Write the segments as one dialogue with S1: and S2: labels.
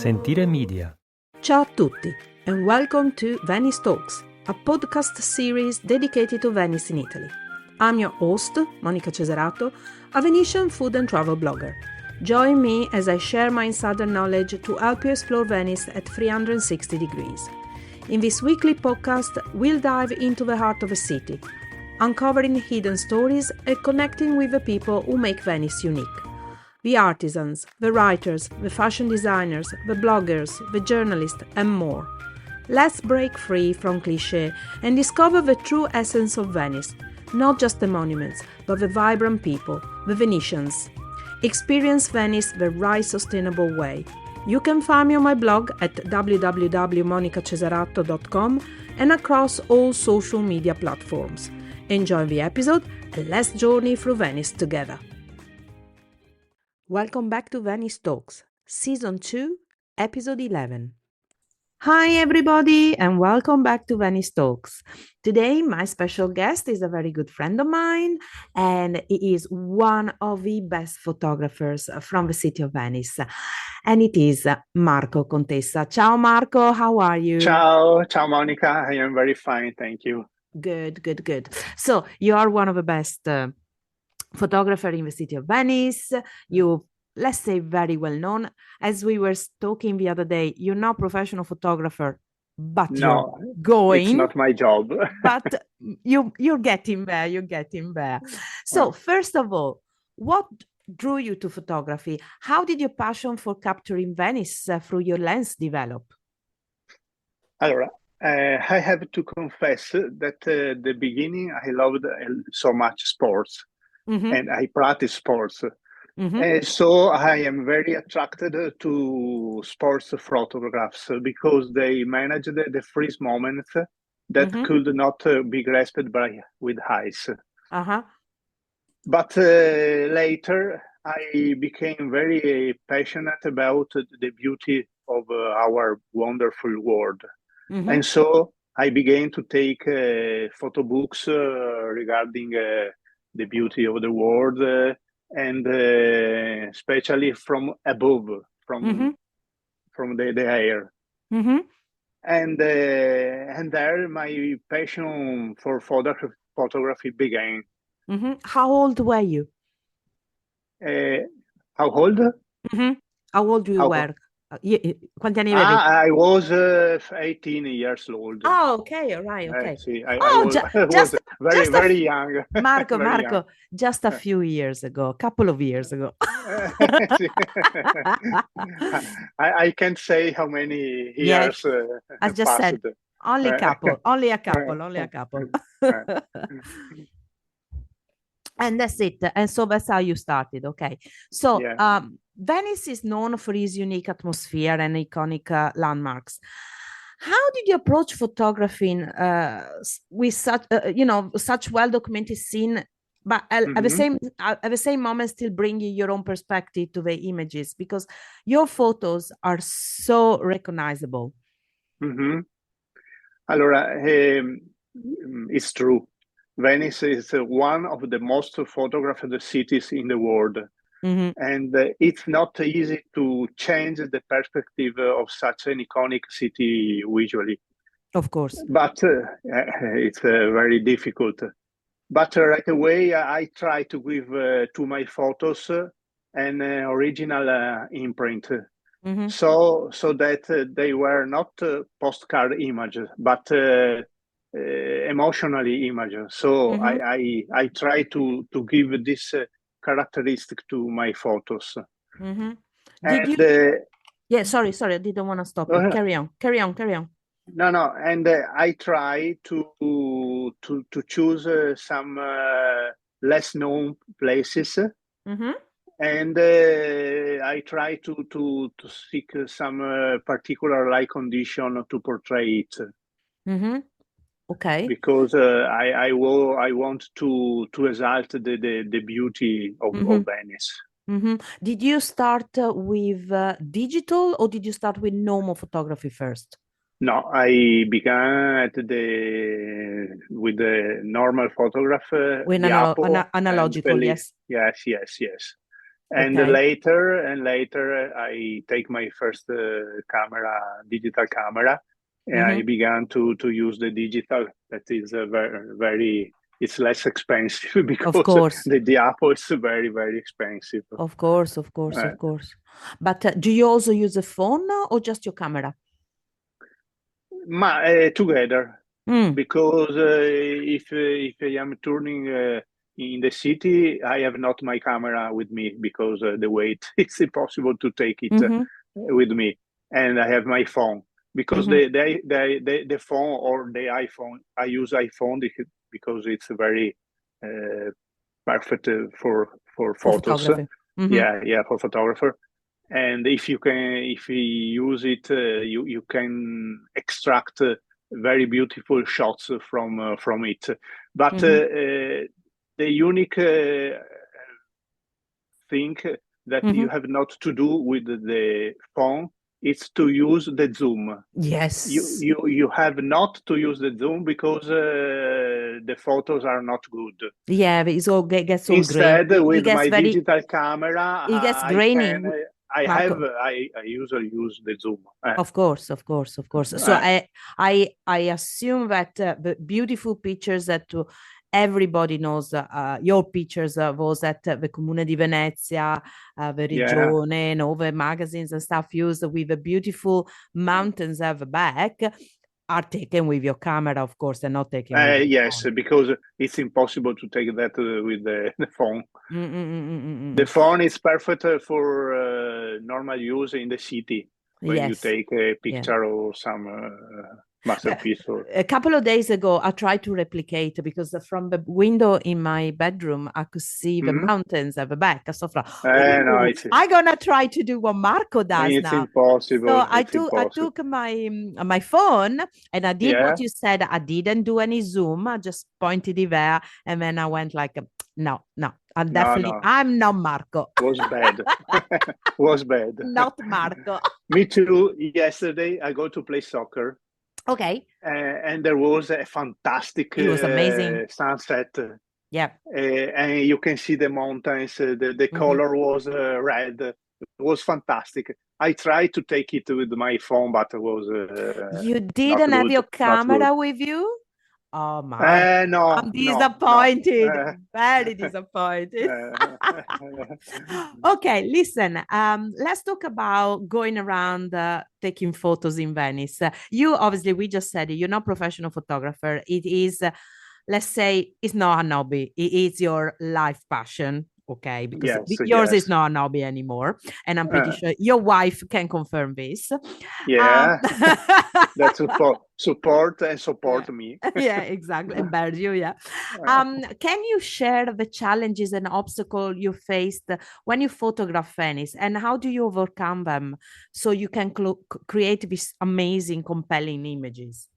S1: Sentire Media.
S2: Ciao a tutti and welcome to Venice Talks, a podcast series dedicated to Venice in Italy. I'm your host, Monica Cesarato, a Venetian food and travel blogger. Join me as I share my insider knowledge to help you explore Venice at 360 degrees. In this weekly podcast, we'll dive into the heart of a city, uncovering hidden stories and connecting with the people who make Venice unique. The artisans, the writers, the fashion designers, the bloggers, the journalists, and more. Let's break free from cliché and discover the true essence of Venice, not just the monuments, but the vibrant people, the Venetians. Experience Venice the right sustainable way. You can find me on my blog at www.monicacesarato.com and across all social media platforms. Enjoy the episode and let's journey through Venice together. Welcome back to Venice Talks, Season 2, Episode 11. Hi everybody and welcome back to Venice Talks. Today my special guest is a very good friend of mine and he is one of the best photographers from the city of Venice, and it is Marco Contessa. Ciao Marco, how are you?
S3: Ciao Monica, I am very fine, thank you.
S2: Good. So you are one of the best photographer in the city of Venice. You, let's say, very well known. As we were talking the other day, you're not a professional photographer, but
S3: No,
S2: you're going.
S3: it's not my job.
S2: But you're getting there. So first of all, what drew you to photography? How did your passion for capturing Venice through your lens develop?
S3: Allora, I have to confess that at the beginning I loved so much sports.
S2: Mm-hmm.
S3: And I practice sports.
S2: Mm-hmm.
S3: So I am very attracted to sports photographs because they manage the freeze moments that
S2: Mm-hmm.
S3: could not be grasped with eyes.
S2: Uh-huh.
S3: But later I became very passionate about the beauty of our wonderful world.
S2: Mm-hmm.
S3: And so I began to take photo books regarding the beauty of the world and especially from above, from the air.
S2: Mm-hmm.
S3: And there my passion for photography began.
S2: Mm-hmm. How old were you?
S3: How old?
S2: Mm-hmm. How old you were? Quanti anni avevi?
S3: I was 18 years old.
S2: Oh, okay, all right, okay.
S3: See, I
S2: Oh,
S3: was very young.
S2: Marco,
S3: Very young.
S2: just a few years ago, a couple of years ago.
S3: I can't say how many years
S2: I just
S3: passed.
S2: said only a couple. And that's it. And so that's how you started. Okay. So
S3: Yeah.
S2: Venice is known for its unique atmosphere and iconic landmarks. How did you approach photographing with such, such well-documented scene, but at the same moment still bringing your own perspective to the images, because your photos are so recognizable?
S3: Mm-hmm. Allora, it's true. Venice is one of the most photographed cities in the world.
S2: Mm-hmm.
S3: And it's not easy to change the perspective of such an iconic city visually.
S2: Of course.
S3: But it's very difficult. But right away, I try to give to my photos an original imprint.
S2: Mm-hmm.
S3: So that they were not postcard images, but emotionally images. So
S2: Mm-hmm.
S3: I try to give this characteristic to my photos.
S2: Mm-hmm. Sorry, I didn't want to stop you. Carry on.
S3: No, and I try to choose some less known places.
S2: Mm-hmm.
S3: And I try to seek some particular light condition to portray it.
S2: Mm-hmm. Okay.
S3: Because I want to exalt the beauty of Venice.
S2: Mm-hmm. Did you start with digital or did you start with normal photography first?
S3: No, I began with the normal photograph.
S2: With analogical, yes.
S3: Yes. And
S2: Okay.
S3: later, I take my first digital camera, and I began to use the digital. That is very. It's less expensive
S2: Of
S3: because
S2: course.
S3: the Apple is very, very expensive.
S2: Of course, of course,
S3: Uh,
S2: of course. But do you also use a phone or just your camera?
S3: Together,
S2: Mm.
S3: because if I am turning in the city, I have not my camera with me because the weight it's impossible to take it
S2: Mm-hmm.
S3: with me, and I have my phone because
S2: Mm-hmm.
S3: the phone or the iPhone I use iPhone because it's very uh, perfect for
S2: For
S3: photos.
S2: photography. Mm-hmm.
S3: Yeah, for photographer. And if you use it, you can extract very beautiful shots from it. But
S2: Mm-hmm.
S3: the unique thing that
S2: Mm-hmm.
S3: you have not to do with the phone is to use the zoom.
S2: Yes.
S3: You have not to use the zoom because the photos are not good.
S2: Yeah, but gets all grainy.
S3: Instead,
S2: It
S3: with
S2: gets
S3: my
S2: very,
S3: digital camera,
S2: it gets
S3: I can.
S2: grainy, Marco.
S3: I usually use the zoom.
S2: Of course, of course, of course. So
S3: Uh,
S2: I assume that the beautiful pictures that everybody knows, your pictures was at the Comune di Venezia, the
S3: yeah.
S2: Regione, and all the magazines and stuff used with the beautiful mountains at the back are taken with your camera, of course, and not taken with your
S3: Yes,
S2: phone.
S3: because it's impossible to take that with the phone. The
S2: Mm-mm-mm-mm-mm.
S3: phone is perfect for normal use in the city when you
S2: Yes.
S3: take a
S2: Yeah.
S3: picture or some
S2: But
S3: masterpiece. Or
S2: a couple of days ago, I tried to replicate because from the window in my bedroom, I could see the
S3: Mhm.
S2: mountains at the back. So I thought,
S3: No,
S2: oh, I'm gonna try to do what Marco does
S3: it's
S2: now. So
S3: impossible. It's
S2: I
S3: impossible.
S2: took my phone and I did
S3: Yeah.
S2: what you said. I didn't do any zoom. I just pointed it there, and then I went like, no, no,
S3: No, no,
S2: I'm not Marco,
S3: was bad. Was bad.
S2: not Marco.
S3: Me too. Yesterday, I go to play soccer,
S2: Okay,
S3: and there was a fantastic
S2: it was amazing.
S3: sunset,
S2: Yeah.
S3: and you can see the mountains. The
S2: Mhm.
S3: color was red. It was fantastic. I tried to take it with my phone, but it was
S2: You
S3: not
S2: didn't have
S3: good.
S2: your
S3: Not good.
S2: camera with you? Oh, Mark. I'm
S3: No, no, no.
S2: disappointed. Very disappointed.
S3: Uh,
S2: Okay, listen. Let's talk about going around taking photos in Venice. You obviously, we just said it, you're not a professional photographer. It is, let's say, it's not a hobby. It is your life passion. Okay, because
S3: yes,
S2: yours is
S3: yes.
S2: not a hobby anymore, and I'm pretty
S3: Uh,
S2: sure your wife can confirm this. Um,
S3: yeah, that support and
S2: yeah,
S3: support me.
S2: yeah, exactly. Embarrass you, yeah.
S3: Uh,
S2: Can you share the challenges and obstacles you faced when you photograph Venice, and how do you overcome them so you can create these amazing, compelling images?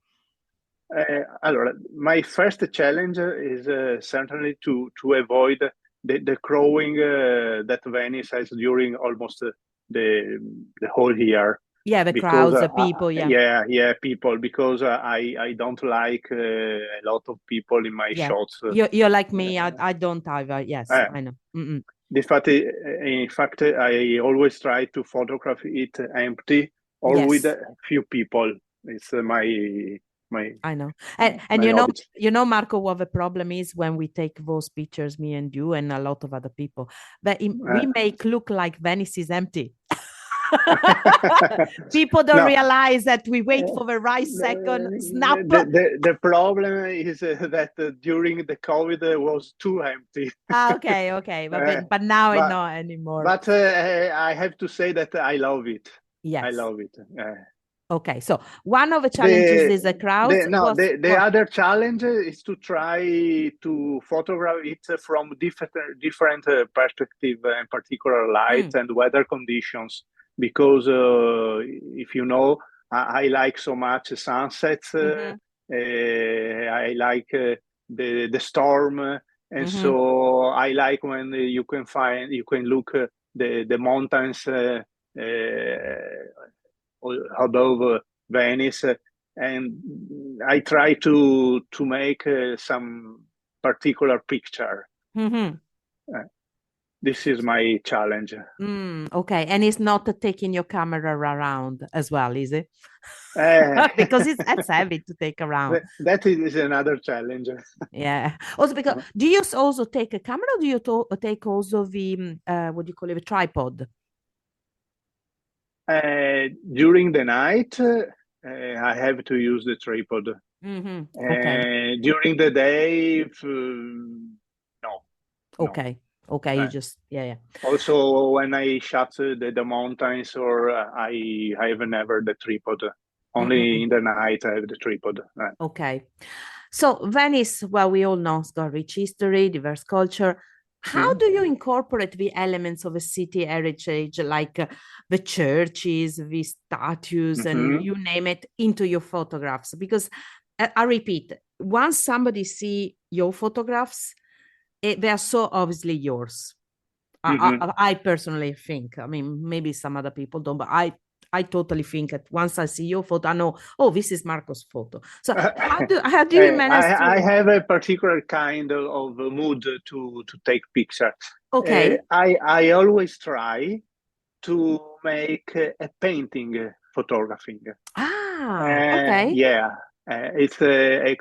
S3: allora, my first challenge is certainly to avoid the crowing that Venice has during almost the the whole year,
S2: Yeah, the
S3: because
S2: crowds, the people, yeah,
S3: yeah, people, because I don't like a lot of people in my
S2: yeah.
S3: shots.
S2: You're like me. I don't either. Yes,
S3: Uh,
S2: I know. Mm-mm.
S3: in fact, I always try to photograph it empty or with
S2: Yes.
S3: a few people. It's my
S2: I know. And
S3: my hobby.
S2: Marco, what the problem is when we take those pictures, me and you and a lot of other people, that
S3: Uh,
S2: we make look like Venice is empty. People don't
S3: no,
S2: realize that we wait for the right second, snap.
S3: the problem is that during the COVID was too empty.
S2: Ah, okay, okay.
S3: Uh,
S2: But now it's
S3: but
S2: not anymore.
S3: I have to say that I love it. I
S2: Yes.
S3: love it.
S2: Okay. So one of the challenges
S3: The
S2: is the crowds.
S3: the other challenge is to try to photograph it from different perspective and particular light
S2: Mm,
S3: and weather conditions, because if you know, I like so much sunsets.
S2: mm-hmm,
S3: I like the storm, and
S2: mm-hmm,
S3: so I like when you can look the mountains above Venice, and I try to make some particular picture.
S2: mm-hmm.
S3: Uh, This is my challenge.
S2: Okay, and it's not taking your camera around as well, is it?
S3: Uh,
S2: Because that's heavy to take around.
S3: that is another challenge.
S2: Yeah. Also, because do you also take a camera, or do you take also the what do you call it, a tripod?
S3: During the night, I have to use the tripod.
S2: Okay.
S3: During the day, no, no.
S2: Okay. You just yeah.
S3: Also, when I shot the mountains, or I have never the tripod. Only in the night I have the tripod.
S2: Okay. So Venice, well, we all know it's got rich history, diverse culture. How do you incorporate the elements of a city heritage, like the churches, the statues, and you name it, into your photographs? Because I repeat, once somebody see your photographs, they are so obviously yours. I personally think. I mean, maybe some other people don't, but I totally think that once I see your photo, I know, oh, this is Marco's photo. So how do you manage
S3: I
S2: to?
S3: have a particular kind of mood to take pictures.
S2: Okay.
S3: I always try to make a painting photographing.
S2: Okay.
S3: Yeah, it's a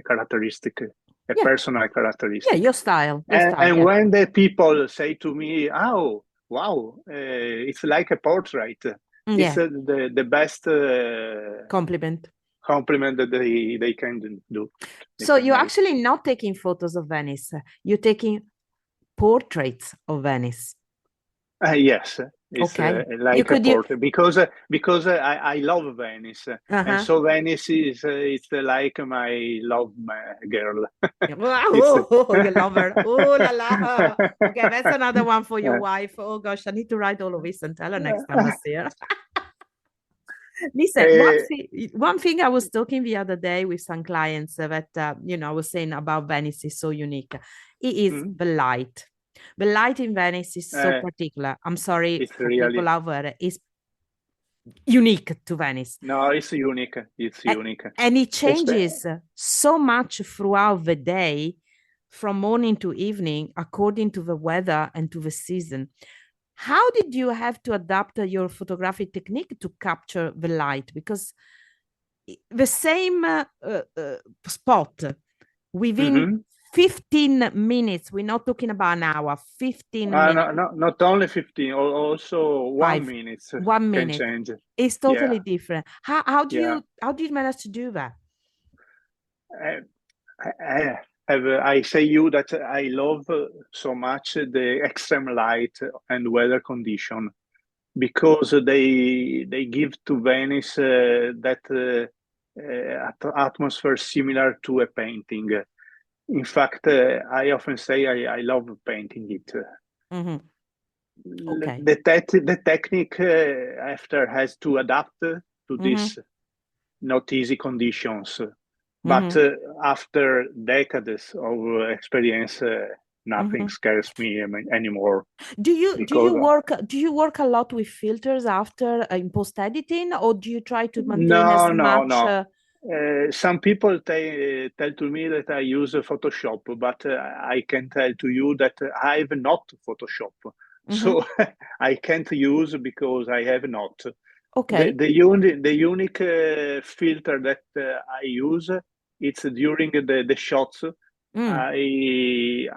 S3: characteristic, a
S2: Yeah.
S3: personal
S2: Yeah,
S3: characteristic.
S2: your style.
S3: And
S2: Yeah.
S3: when the people say to me, "Oh, wow, it's like a portrait," it's
S2: Yeah.
S3: the best
S2: Compliment.
S3: compliment that they can do. They
S2: So
S3: can
S2: you're
S3: make.
S2: actually not taking photos of Venice. You're taking portraits of Venice.
S3: Yes, it's
S2: Okay. You
S3: like a
S2: could you
S3: portrait because I love Venice, and
S2: uh-huh.
S3: so Venice is it's like my love girl. It's
S2: Wow, you love her. Oh la la. Okay, that's another one for your wife. Oh gosh, I need to write all of this and tell her next time I see her. Listen,
S3: uh,
S2: one thing I was talking the other day with some clients that I was saying about Venice is so unique. It is
S3: mm,
S2: the light. The light in Venice is so
S3: uh,
S2: particular. I'm sorry
S3: it's
S2: for
S3: really
S2: people out there. It's unique to Venice.
S3: no, it's unique. It's
S2: A-
S3: unique.
S2: And it
S3: It's,
S2: changes so much throughout the day, from morning to evening, according to the weather and to the season. How did you have to adapt your photographic technique to capture the light? Because the same spot within
S3: mhm.
S2: 15 minutes, we're not talking about an hour, 15 minutes,
S3: Not only 15, also one
S2: five,
S3: minute
S2: one
S3: can
S2: minute.
S3: change.
S2: It's
S3: Yeah,
S2: totally different.
S3: yeah.
S2: How do you manage to do that?
S3: I, I say you that I love so much the extreme light and weather condition because they give to Venice that atmosphere similar to a painting. In fact, I often say I love painting it.
S2: Mm-hmm. Okay.
S3: The technique after has to adapt to
S2: Mm-hmm.
S3: these not easy conditions. But
S2: Mm-hmm.
S3: after decades of experience, nothing
S2: Mm-hmm.
S3: scares me anymore
S2: Do you
S3: because
S2: work a lot with filters after in post editing, or do you try to maintain as much?
S3: no. Some people tell to me that I use Photoshop, but I can tell to you that I have not Photoshop.
S2: Mhm.
S3: So I can't use because I have not.
S2: Okay.
S3: The unique filter that I use it's during the shots.
S2: Mm.
S3: I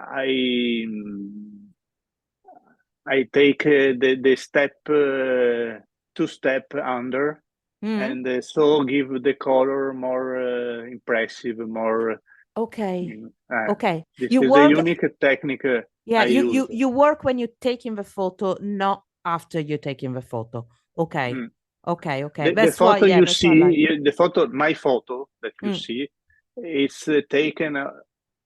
S3: I take the step 2 step under
S2: Mm.
S3: and so give the color more impressive, more.
S2: Okay.
S3: Mm,
S2: Okay.
S3: this
S2: You
S3: is the
S2: work.
S3: unique technique
S2: Yeah.
S3: I
S2: You
S3: use.
S2: you work when you're taking the photo, not after you're taking the photo. Okay.
S3: Mm.
S2: Okay.
S3: The
S2: That's why.
S3: photo
S2: Yeah.
S3: you
S2: That's what I like.
S3: see, the photo, my photo that you
S2: Mm.
S3: see, it's taken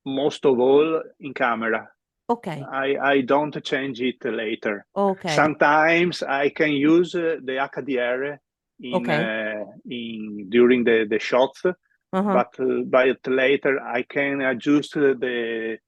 S3: most of all in camera.
S2: Okay.
S3: I don't change it later.
S2: Okay.
S3: Sometimes I can use the HDR
S2: Okay.
S3: in during the shots,
S2: Uh-huh.
S3: but later I can adjust the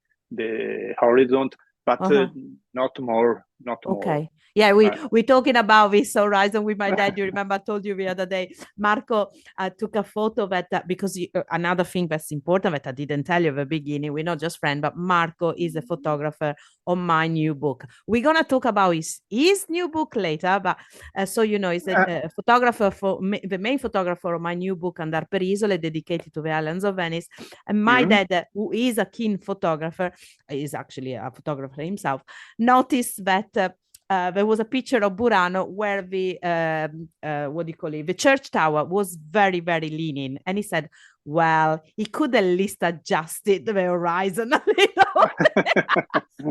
S3: horizon, but
S2: Uh-huh.
S3: not more, not more.
S2: Okay. Yeah, we're talking about this horizon with my dad. You remember I told you the other day, Marco took a photo that because another thing that's important that I didn't tell you at the beginning, we're not just friends, but Marco is a photographer on my new book. We're gonna talk about his new book later, but so you know, he's a photographer the main photographer of my new book, Andar per Isole, dedicated to the islands of Venice. And my dad, who is a keen photographer, is actually a photographer himself, noticed that. There was a picture of Burano where the what do you call it? The church tower was very, very leaning, and he said, "Well, he could at least adjust it the horizon a little."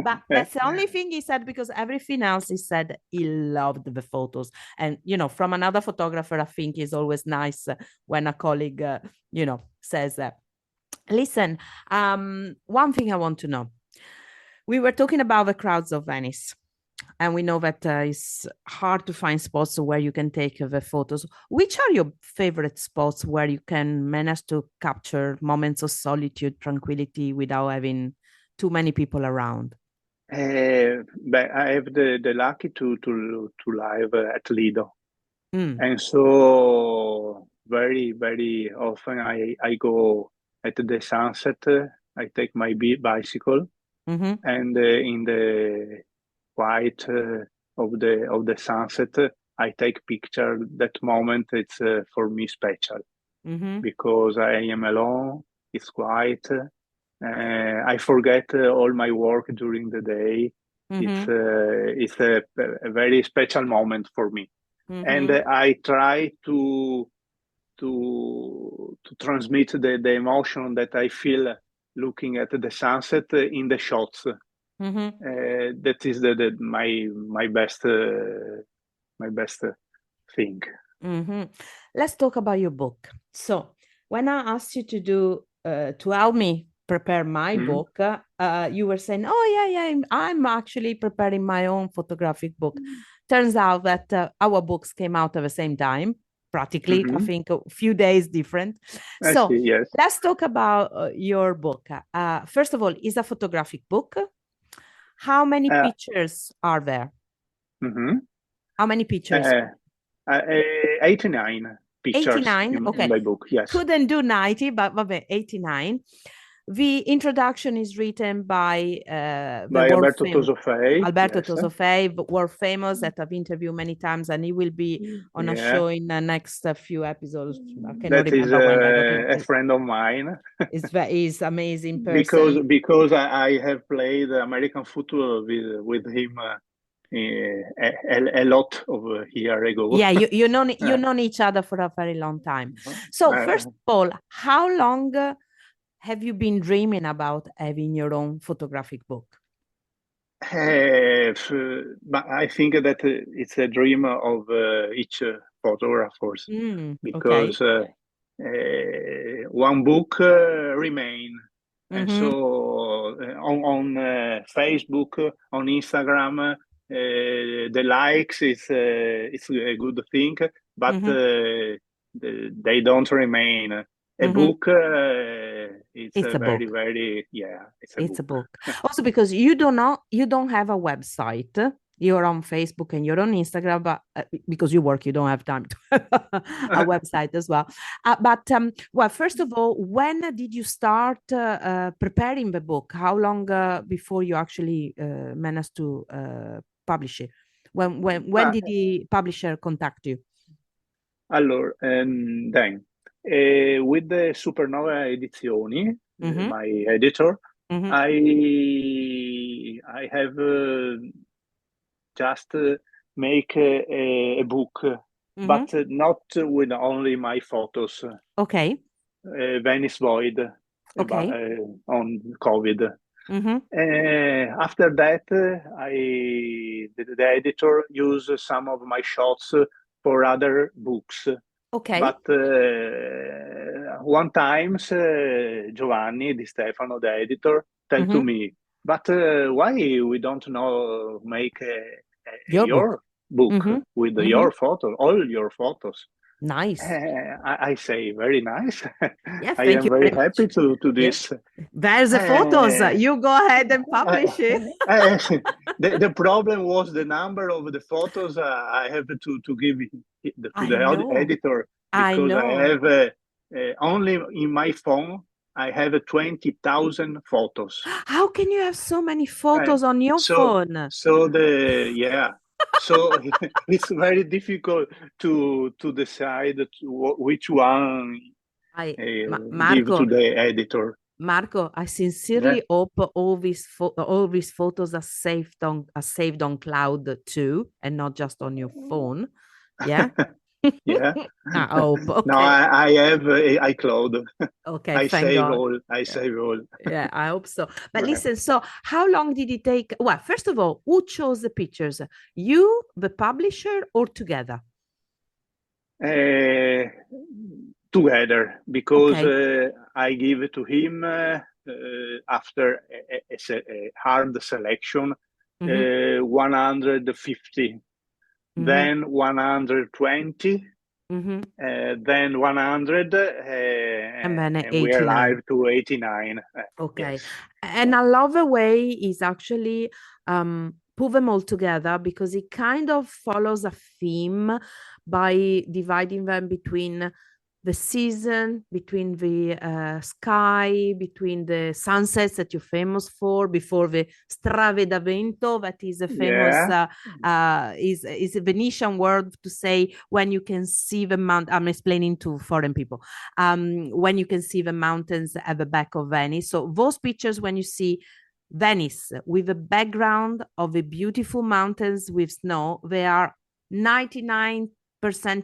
S2: But that's the only thing he said, because everything else he said he loved the photos. And you know, from another photographer, I think it's always nice when a colleague, says that. Listen, one thing I want to know. We were talking about the crowds of Venice. And we know that it's hard to find spots where you can take the photos. Which are your favorite spots where you can manage to capture moments of solitude, tranquility without having too many people around?
S3: But I have the lucky to live at Lido,
S2: Mm.
S3: and so very very often I go at the sunset. I take my bicycle,
S2: Mm-hmm.
S3: and in the quiet of the sunset, I take picture. That moment, it's for me special
S2: Mm-hmm.
S3: because I am alone. It's quiet. I forget all my work during the day.
S2: Mm-hmm.
S3: It's a very special moment for me, and
S2: Mm-hmm.
S3: I try to transmit the emotion that I feel looking at the sunset in the shots.
S2: Mm-hmm.
S3: That is my best thing.
S2: Mm-hmm. Let's talk about your book. So, when I asked you to help me prepare my
S3: Mhm.
S2: book, you were saying, "Oh yeah, I'm actually preparing my own photographic book." Turns out that our books came out at the same time, practically. I
S3: Mhm.
S2: think a few days different.
S3: I
S2: So,
S3: see. Yes.
S2: let's talk about your book. First of all, is a photographic book. How many
S3: Uh,
S2: pictures are there?
S3: mhm.
S2: How many pictures?
S3: uh, 89 pictures
S2: 89.
S3: in
S2: Okay.
S3: my book. Yes.
S2: Couldn't do 90, but 89. The introduction is written by the
S3: By
S2: world
S3: Alberto
S2: famous
S3: Tosofei.
S2: Alberto
S3: Yes.
S2: Tosofei, world famous, that I've interviewed many times, and he will be on a
S3: Yeah.
S2: show in the next few episodes. I cannot
S3: That is
S2: remember when. I don't think
S3: a friend of mine
S2: is amazing
S3: because
S2: person.
S3: I have played American football with him a lot of year ago.
S2: Yeah, you know you
S3: Uh,
S2: known each other for a very long time. So
S3: uh,
S2: first of all, how long have you been dreaming about having your own photographic book?
S3: but I think that it's a dream of each photographer
S2: Okay.
S3: because one book remain, and
S2: Mm-hmm.
S3: so on Facebook, on Instagram, the likes is it's a good thing, but
S2: Mm-hmm.
S3: they don't remain. A
S2: Mm-hmm.
S3: book, it's
S2: It's
S3: a
S2: a
S3: very
S2: book.
S3: very yeah, it's a
S2: It's
S3: book.
S2: a book. Also because you don't have a website. You're on Facebook and you're on Instagram, but because you work, you don't have time to have a website as well. Well, first of all, when did you start preparing the book? How long before you actually managed to publish it? When
S3: Ma
S2: did the publisher contact you?
S3: allora, then, with the Supernova Edizioni,
S2: Mm-hmm.
S3: my editor,
S2: Mm-hmm.
S3: I have just make a book,
S2: Mm-hmm.
S3: but not with only my photos.
S2: Okay.
S3: Venice Void about
S2: Okay.
S3: on COVID.
S2: Mm-hmm.
S3: After that, the editor used some of my shots for other books.
S2: Okay.
S3: But one times Giovanni Di Stefano, the editor, tell to
S2: Mm-hmm.
S3: me, but why we don't know make
S2: Your book.
S3: your book
S2: Mm-hmm.
S3: with
S2: Mm-hmm.
S3: your photo, all your photos?
S2: Nice.
S3: I say very nice.
S2: Yeah,
S3: I
S2: thank
S3: am
S2: you
S3: very
S2: very much.
S3: happy to
S2: Yeah.
S3: this.
S2: There's the photos.
S3: Uh,
S2: You go ahead and
S3: uh,
S2: publish it.
S3: the problem was the number of the photos I have to give to
S2: I
S3: the
S2: know.
S3: editor,
S2: I
S3: because I
S2: know.
S3: have only in my phone I have 20,000 photos.
S2: How can you have so many
S3: Uh,
S2: photos on your
S3: so
S2: phone?
S3: so the yeah so it's very difficult to decide which one
S2: I,
S3: give to
S2: Marco,
S3: the editor.
S2: Marco, I
S3: Yeah.
S2: sincerely hope all these photos are saved on cloud too, and not just on your phone. Yeah.
S3: Yeah.
S2: I hope.
S3: No,
S2: Okay.
S3: I have iCloud.
S2: Okay. Thank God.
S3: I
S2: Yeah.
S3: save all.
S2: Yeah, I hope so. But listen, so how long did it take? Well, first of all, who chose the pictures? You, the publisher, or together?
S3: Uh, Together, because
S2: Okay.
S3: I give it to him after a hard selection,
S2: Mm-hmm.
S3: 150,
S2: Mm-hmm.
S3: then 120,
S2: Mm-hmm.
S3: then 100,
S2: And then
S3: and we
S2: 89.
S3: arrived to 89.
S2: Okay.
S3: Yes.
S2: And I love the way is actually put them all together because it kind of follows a theme by dividing them between the season, between the sky, between the sunsets that you're famous for, before the stravedamento, that is a famous
S3: Yeah.
S2: is a Venetian word to say when you can see the mount. I'm explaining to foreign people. When you can see the mountains at the back of Venice. So those pictures when you see Venice with a background of the beautiful mountains with snow, they are 99%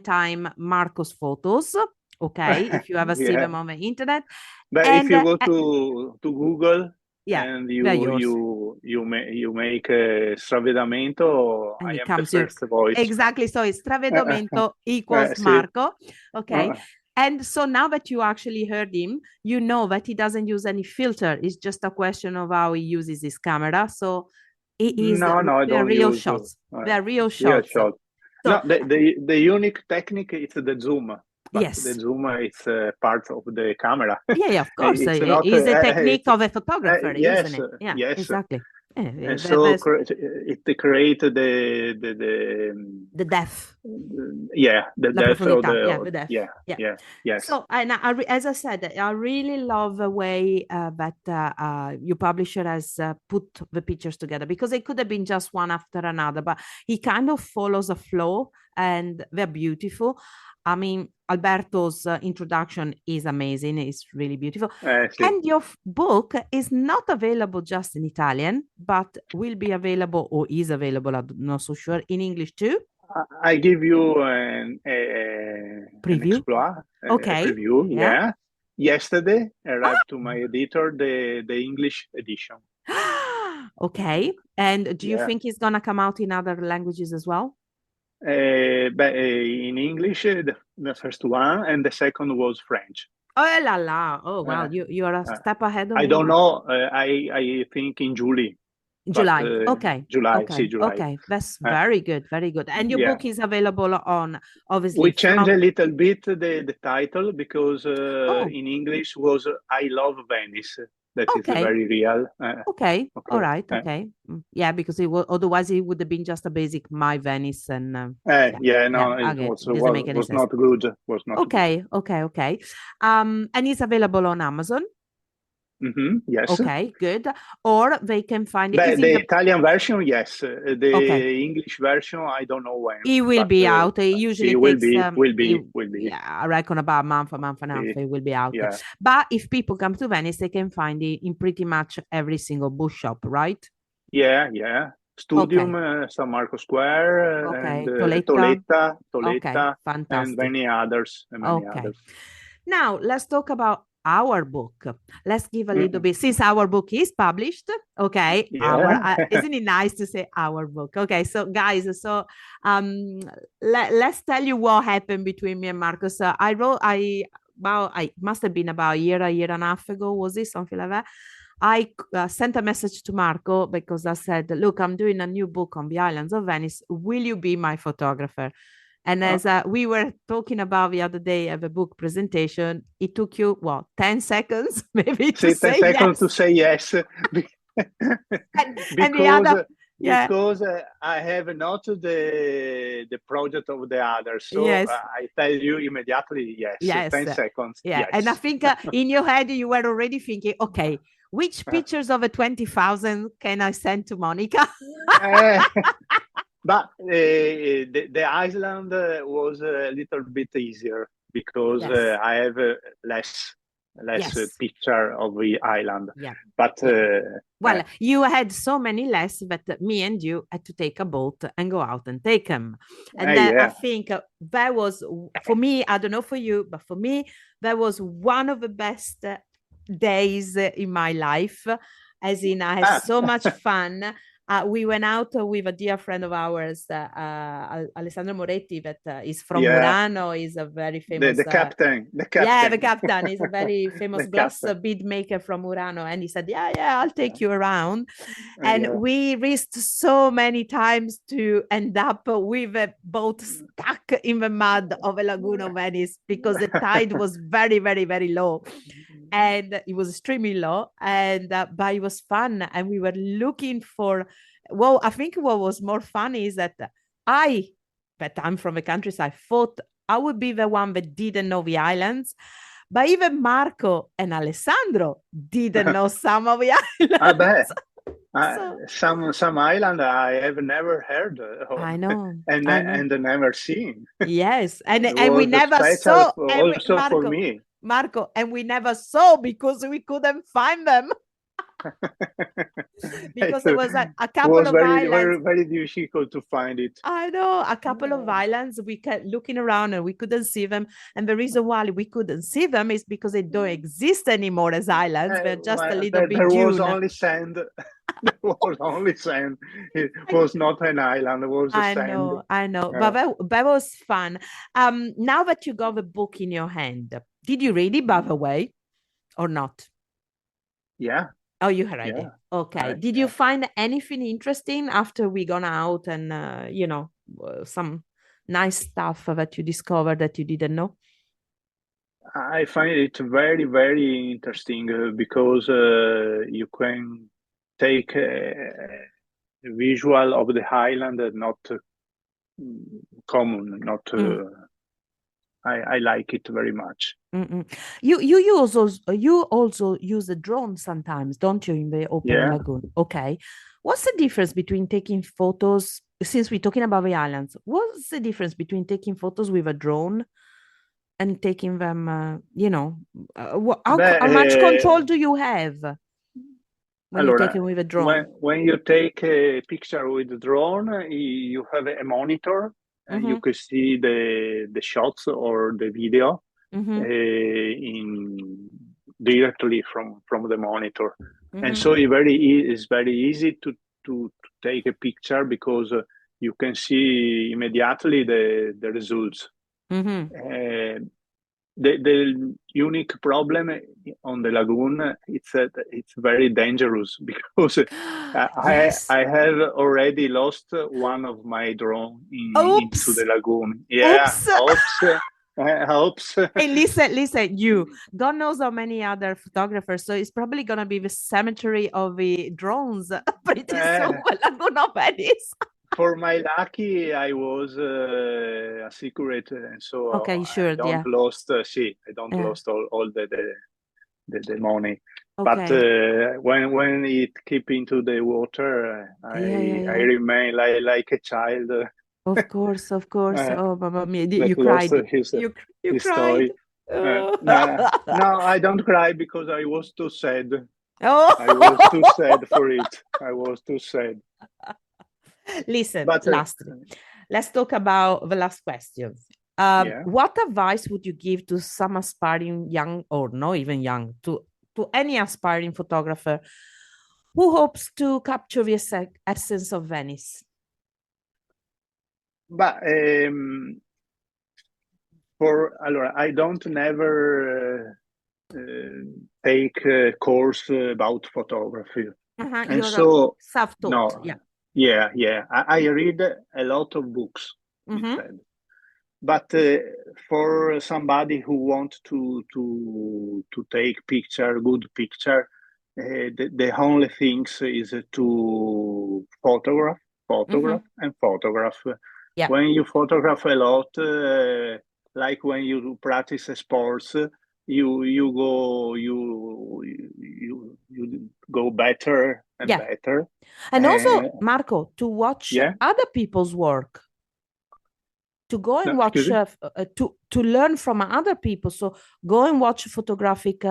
S2: time Marco's photos. Okay, if you ever see
S3: Yeah.
S2: them on the internet,
S3: But if
S2: and
S3: you go to Google
S2: yeah,
S3: and
S2: they're yours.
S3: you make a stravedamento,
S2: And
S3: I
S2: it
S3: am the
S2: comes you
S3: first voice.
S2: exactly. So it's Stravedomento equals
S3: See.
S2: Marco. Okay.
S3: Uh,
S2: And so now that you actually heard him, you know that he doesn't use any filter. It's just a question of how he uses his camera. So it is
S3: no, I
S2: they're
S3: don't
S2: real
S3: use
S2: shots. They're real
S3: real
S2: shots.
S3: shot.
S2: So
S3: No, the unique technique is the zoom, but the
S2: yes.
S3: zoom is part of the camera.
S2: Yeah, of course.
S3: It's not.
S2: It's a technique of a photographer, isn't
S3: Yes,
S2: it? Yeah,
S3: yes.
S2: exactly.
S3: And
S2: Yeah,
S3: so
S2: that's
S3: it created
S2: the depth.
S3: the
S2: La
S3: depth of
S2: profondità, yeah,
S3: the
S2: the depth.
S3: yeah,
S2: Yeah.
S3: yeah, yes.
S2: So, and as I said, I really love the way that your publisher has put the pictures together because it could have been just one after another, but he kind of follows a flow and they're beautiful. I mean, Alberto's introduction is amazing. It's really beautiful.
S3: Sì.
S2: And your book is not available just in Italian, but will be available or is available, I'm not so sure, in English too.
S3: I give you an
S2: Preview.
S3: explore, a
S2: Okay.
S3: preview.
S2: Yeah.
S3: Yeah, yesterday arrived to my
S2: Ah!
S3: editor the English edition.
S2: Okay. And do you
S3: Yeah,
S2: think it's gonna come out in other languages as well?
S3: but in English the first one, and the second was French.
S2: Oh la la. Oh wow,
S3: Uh,
S2: you are a
S3: uh,
S2: step ahead of
S3: I don't
S2: me.
S3: know. I think in July, but
S2: July. Okay.
S3: July, see
S2: Okay.
S3: July.
S2: Okay. That's
S3: Uh,
S2: very good. Very good. And your
S3: yeah,
S2: book is available on obviously
S3: we changed a
S2: from
S3: little bit the title because
S2: oh,
S3: in English was I Love Venice. That is
S2: okay.
S3: very real.
S2: Okay. All
S3: Okay.
S2: right. Okay. Yeah, because it will otherwise it would have been just a basic My Venice and yeah.
S3: Yeah,
S2: Yeah.
S3: no, it
S2: Okay. It doesn't make any
S3: was
S2: sense.
S3: not good. Was not good.
S2: Okay. Okay. Okay. And it's available on Amazon.
S3: Yes.
S2: Okay, good. Or they can find it. Is
S3: But
S2: in
S3: the
S2: the
S3: Italian version, yes.
S2: okay.
S3: The English version, I don't know when,
S2: It will
S3: but
S2: be out. It usually
S3: it
S2: takes
S3: will be.
S2: yeah, I reckon about a month and a half,
S3: See,
S2: it will be out.
S3: yeah,
S2: But if people come to Venice, they can find it in pretty much every single bookshop, right?
S3: yeah.
S2: Okay.
S3: Studium, San Marco Square, and
S2: Okay. Toletta. Okay,
S3: Toletta, and
S2: fantastic.
S3: many others, and many
S2: Okay.
S3: others.
S2: Now let's talk about our book. Let's give a little
S3: Mm,
S2: bit since our book is published. Okay, our
S3: yeah.
S2: isn't it nice to say our book? Okay, so guys, so let's tell you what happened between me and Marcus. I wrote I must have been about a year and a half ago. Was it something like that? I sent a message to Marco because I said, "Look, I'm doing a new book on the islands of Venice. Will you be my photographer?" And as we were talking about the other day at the book presentation, it took you, what, 10 seconds maybe to
S3: Say 10
S2: say
S3: seconds
S2: yes?
S3: to say yes.
S2: And the other, yeah.
S3: Because I have not the project of the other. So
S2: Yes.
S3: I tell you immediately, yes.
S2: Yes.
S3: 10 seconds,
S2: Yeah.
S3: yes.
S2: And I think in your head, you were already thinking, okay, which pictures of a 20,000 can I send to Monica?
S3: But the Iceland was a little bit easier because
S2: Yes.
S3: I have less
S2: Yes.
S3: picture of the island.
S2: Yeah.
S3: But
S2: well, you had so many less that me and you had to take a boat and go out and take them. And then I think that was, for me, I don't know for you, but for me, that was one of the best days in my life. As in, I had so much fun. We went out with a dear friend of ours, Alessandro Moretti, that is from Murano. He's a very famous...
S3: The captain.
S2: Yeah, the captain is a very famous glass bead maker from Murano. And he said, yeah, I'll take you around. And we risked so many times to end up with a boat stuck in the mud of a lagoon of Venice because the tide was very, very, very low. And it was extremely low, and but it was fun, and we were looking for. Well, I think what was more fun is that I'm from the countryside, thought I would be the one that didn't know the islands, but even Marco and Alessandro didn't know some of the islands.
S3: Some island I have never heard of.
S2: I know,
S3: and never seen.
S2: Yes, and we never saw.
S3: Also Marco, for me.
S2: Marco, and we never saw because we couldn't find them. Because there was a couple of islands.
S3: Very, very difficult to find it.
S2: I know, a couple of islands. We kept looking around and we couldn't see them. And the reason why we couldn't see them is because they don't exist anymore as islands. They're just a little bit dune.
S3: Was only sand. There was only sand. It was not an island. It was sand.
S2: I know. But that was fun. Now that you got the book in your hand, did you read it, by the way, or not?
S3: Yeah.
S2: Oh, you read it. Okay. Did you find anything interesting after we gone out and, some nice stuff that you discovered that you didn't know?
S3: I find it very, very interesting because you can take a visual of the island, not common, not... I like it very much.
S2: You also use a drone sometimes, don't you, in the open lagoon? Okay. What's the difference between taking photos, since we're talking about the islands, what's the difference between taking photos with a drone and taking them, how much control do you have when you're taking with a drone?
S3: When you take a picture with a drone, you have a monitor. And you can see the shots or the video directly from the monitor. And so it's very easy to take a picture because you can see immediately the results. The unique problem on the lagoon it's that it's very dangerous because I have already lost one of my drone into the lagoon. Oops.
S2: Hey, listen, you, God knows how many other photographers, so it's probably gonna be the cemetery of the drones pretty soon, Lagoon of Venice.
S3: For my lucky, I was a secret, and so
S2: I don't
S3: lost. I don't lost all the money. But when it keep into the water, I remain like a child.
S2: Of course. Oh, Mamma Mia, you cried. You cried.
S3: No, I don't cry because I was too sad.
S2: Oh,
S3: I was too sad for it. I was too sad.
S2: Listen, lastly, let's talk about the last question. What advice would you give to some aspiring young, or not even young, to any aspiring photographer who hopes to capture the essence of Venice?
S3: But I don't never take a course about photography, and so
S2: self-taught.
S3: I read a lot of books instead. But for somebody who wants to take good picture, the only things is to photograph, and photograph.
S2: Yeah.
S3: When you photograph a lot, like when you practice sports, you go better and
S2: Yeah.
S3: better.
S2: And also, Marco, to watch other people's work, to go and watch, to learn from other people. So go and watch photographic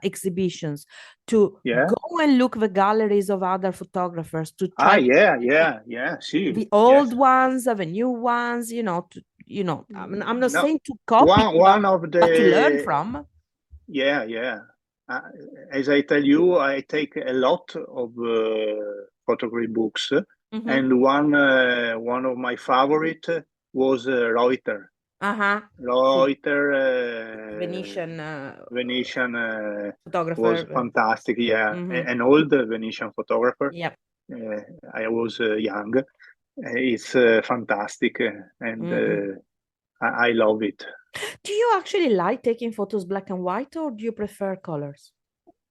S2: exhibitions, to go and look the galleries of other photographers, to try
S3: see
S2: the old ones, the new ones, I'm not saying to copy, but to learn from.
S3: As I tell you, I take a lot of photography books, and one of my favorite was Reuter. Reuter, Venetian
S2: photographer,
S3: was fantastic. An old Venetian photographer. I was young. It's fantastic, and I love it.
S2: Do you actually like taking photos black and white, or do you prefer colors?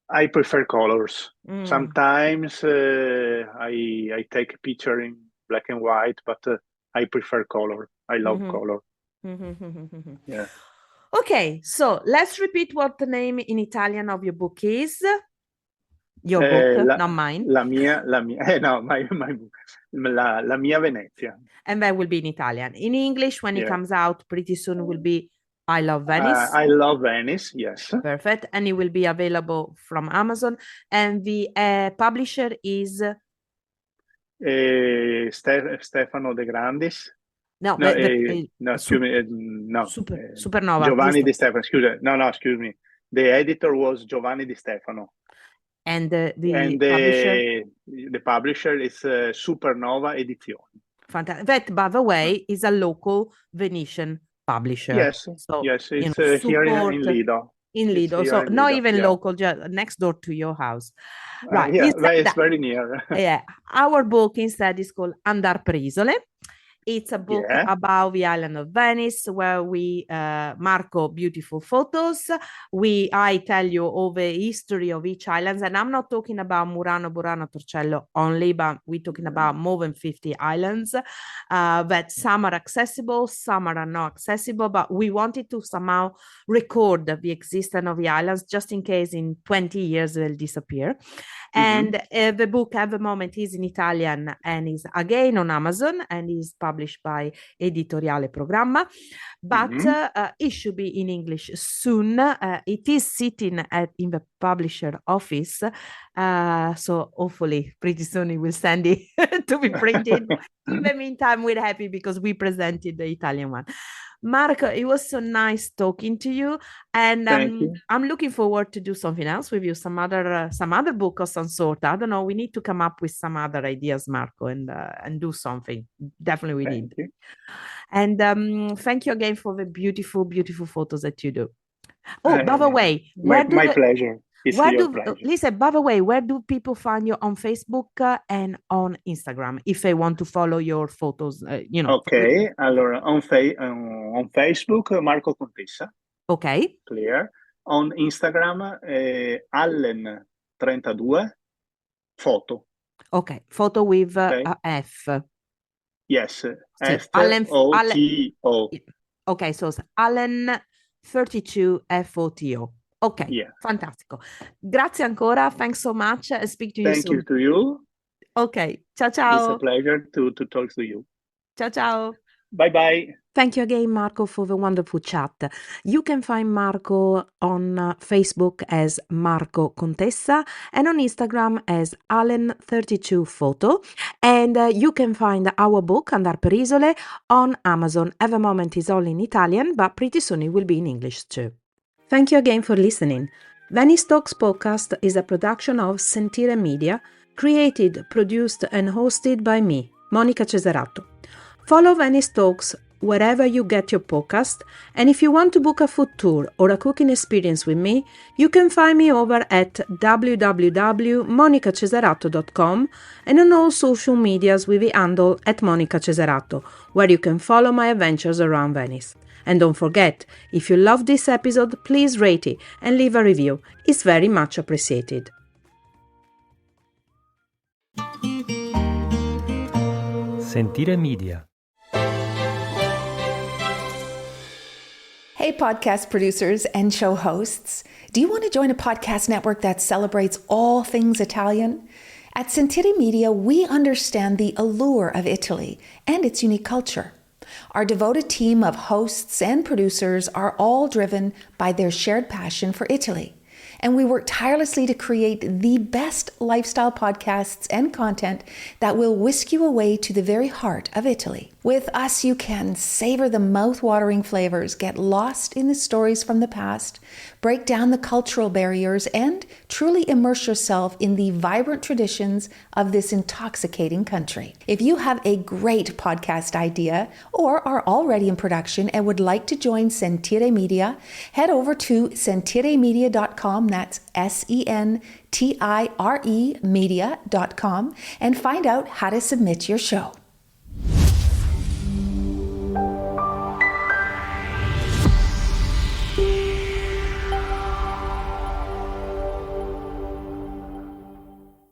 S3: I prefer colors. Sometimes I take a picture in black and white, but I prefer color. I love color. Yeah.
S2: Okay, so let's repeat what the name in Italian of your book is. Your book, not mine.
S3: La mia, no, my book. La mia Venezia.
S2: And that will be in Italian. In English, when it comes out pretty soon, will be I Love Venice.
S3: I Love Venice, yes.
S2: Perfect. And it will be available from Amazon. And the publisher is?
S3: Stefano De Grandis.
S2: No,
S3: excuse me. No.
S2: Supernova.
S3: Giovanni Di Stefano, excuse me. The editor was Giovanni Di Stefano.
S2: And the publisher?
S3: The publisher is Supernova Edizioni.
S2: Fantastic. That, by the way, is a local Venetian publisher.
S3: Yes,
S2: so,
S3: it's here in Lido.
S2: In Lido, so not even local, just next door to your house. Right.
S3: It's very near.
S2: Our book instead is called Andar per Isole. It's a book about the island of Venice, where we, Marco, beautiful photos. I tell you all the history of each island, and I'm not talking about Murano, Burano, Torcello only, but we're talking about more than 50 islands, that some are accessible, some are not accessible, but we wanted to somehow record the existence of the islands, just in case in 20 years they'll disappear. And the book at the moment is in Italian and is again on Amazon and is published by Editoriale Programma, but it should be in English soon. It is sitting in the publisher office, so hopefully pretty soon it will send it to be printed. In the meantime, we're happy because we presented the Italian one. Marco, it was so nice talking to you, and I'm looking forward to do something else with you, some other book of some sort. I don't know. We need to come up with some other ideas, Marco, and do something. Definitely, we need. And thank you again for the beautiful, beautiful photos that you do. Oh, by the way,
S3: my pleasure.
S2: Listen, by the way, where do people find you on Facebook and on Instagram if they want to follow your photos?
S3: Okay, allora on Facebook Marco Contessa.
S2: Okay.
S3: Clear. On Instagram Allen32 photo.
S2: Okay, photo with a F.
S3: Yes,
S2: F-O-T-O. Okay, so it's Allen32 F-O-T-O. Ok, fantastico. Grazie ancora. Thanks so much. Speak to you soon.
S3: Thank you to you.
S2: Ok, ciao ciao.
S3: It's a pleasure to talk to you.
S2: Ciao ciao.
S3: Bye bye.
S2: Thank you again, Marco, for the wonderful chat. You can find Marco on Facebook as Marco Contessa and on Instagram as Allen32photo. And you can find our book, Andar per Isole, on Amazon. At the moment, it's all in Italian, but pretty soon it will be in English too. Thank you again for listening. Venice Talks podcast is a production of Sentire Media, created, produced and hosted by me, Monica Cesarato. Follow Venice Talks wherever you get your podcast. And if you want to book a food tour or a cooking experience with me, you can find me over at www.monicacesarato.com and on all social medias with the handle @monicacesarato, where you can follow my adventures around Venice. And don't forget, if you love this episode, please rate it and leave a review. It's very much appreciated.
S1: Sentire Media.
S4: Hey, podcast producers and show hosts. Do you want to join a podcast network that celebrates all things Italian? At Sentire Media, we understand the allure of Italy and its unique culture. Our devoted team of hosts and producers are all driven by their shared passion for Italy. And we work tirelessly to create the best lifestyle podcasts and content that will whisk you away to the very heart of Italy. With us, you can savor the mouth-watering flavors, get lost in the stories from the past, break down the cultural barriers, and truly immerse yourself in the vibrant traditions of this intoxicating country. If you have a great podcast idea or are already in production and would like to join Sentire Media, head over to sentiremedia.com, that's SENTIRE media.com, and find out how to submit your show.